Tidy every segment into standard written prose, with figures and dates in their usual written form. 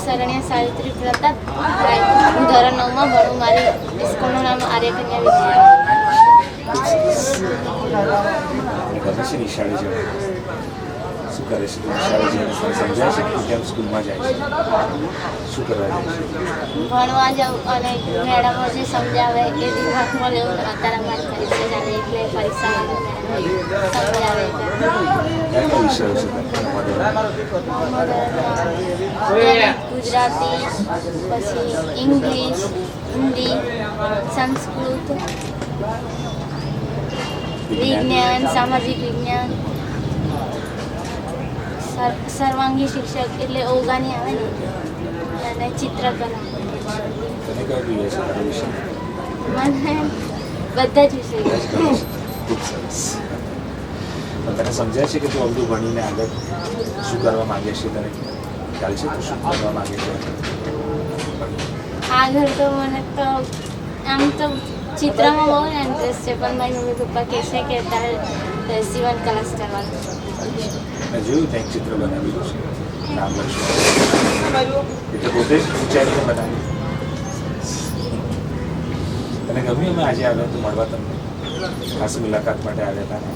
શરણ્ય સાવિત્રી પ્રતાપ. હું ધોરણ 9માં ભણું. મારી સ્કૂલનું નામ આર્યકન્યા વિદ્યાલય. ગમે છે નિશાળે જવાનું? શું કરે છે નિશાળે જઈને સમજાય છે કે કેમ સ્કૂલમાં જાય છે? શું કરવા જાય છે? ભણવા જાઉં અને મેડમો જે સમજાવે એ દિમાગમાં લેવું. અત્યારે મારી પરીક્ષા ચાલે એટલે પરીક્ષા સમજાવે. કયા કયા વિષયો છે ગુજરાતી, પછી ઇંગ્લિશ, હિન્દી, સંસ્કૃત, વિજ્ઞાન, સામાજિક વિજ્ઞાન, સર્વાંગી શિક્ષક એટલે ઓગાની આવે ને, અને ચિત્રકલા. તને કયો પ્રિય છે તારો વિષય? મને બધા જ વિષય. ખૂબ સરસ. તને સમજાય છે કે તું અવધું ભણીને આગળ શું કરવા માંગે છે? તને ખ્યાલ છે તું શું કરવા માંગે છે આગળ? તો મને તો આમ તો ચિત્રમાં બહુ ઇન્ટરેસ્ટ છે, પણ મારી મમ્મી પપ્પા કહે છે કે તારે સીવણ ક્લાસ કરવાનું. મેં જોયું ત્યાં એક ચિત્ર બનાવેલું છે, નામ લક્ષ્મણ. એટલે પોતે જ વિચારીને બનાવ્યું. તને ગમ્યું અમે આજે આવ્યા તો મળવા તમને? ખાસ મુલાકાત માટે આવ્યા હતા ને?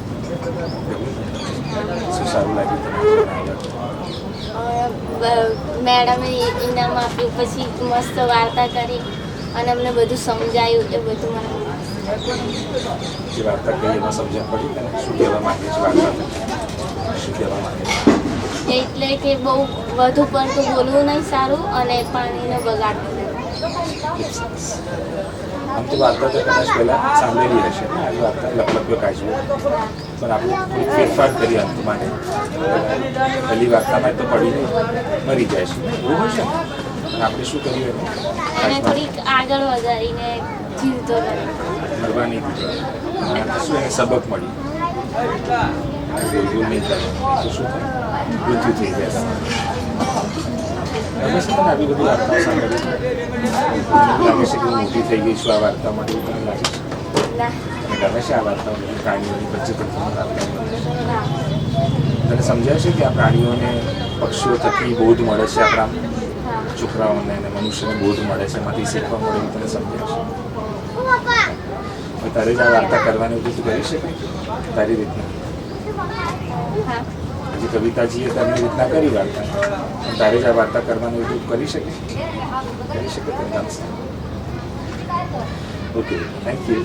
શું સારું લાગ્યું તમને મેડમે ઇનામ આપ્યું, પછી મસ્ત વાર્તા કરી અને અમને બધું સમજાયું. એ બધું મને જે વાર્તા કહી એમાં સમજણ પડી તને? શું કહેવા માંગે છે વાર્તા? શું કહેવા માંગે છે? એટલે કે બહુ વધુ પડતું બોલવું નહીં સારું, અને પાણીનો બગાડ નહીં. આમ તો વાર્તા તો કદાચ પહેલાં સાંભળેલી હશે ને, આવી વાર્તા લપલપ્યો કાચવો, પણ આપણે થોડીક ફેરફાર કરી અંત માટે. પહેલી વાર્તામાં તો પડીને મરી જાય છે એવું હોય છે ને, આપણે શું કર્યું એને થોડીક આગળ વધારીને જીવતો રહ્યો. મરવા નહીં દીધો, શું એને સબક મળી. ભૂલ નહીં કરે તો શું થાય? મૃત્યુ થઈ જાય તમારું. ગમે છે તને આવી બધી વાર્તાઓ સાંભળી? લાગે છે કે હું મોટી થઈ ગઈ છું આ વાર્તા માટે, એવું તને લાગે છે? ગમે છે આ વાર્તાઓ, પ્રાણીઓની વચ્ચે પડતી વાર્તાઓ? તને સમજાય છે કે આ પ્રાણીઓને, પક્ષીઓ થકી બોધ મળે છે, આપણા છોકરાઓને અને મનુષ્યને બોધ મળે છે, એમાંથી શીખવા મળે એવું તને સમજાય છે? હવે તારે જ આ વાર્તા કરવાની હતી, તું કરી શકે તારી રીતના? હજી કવિતાજીએ તારી રીતના કરી વાર્તા, તારે જ આ વાર્તા કરવાની હતું, કરી શકે? કરી શકે તને ગમશે? Okay, thank you.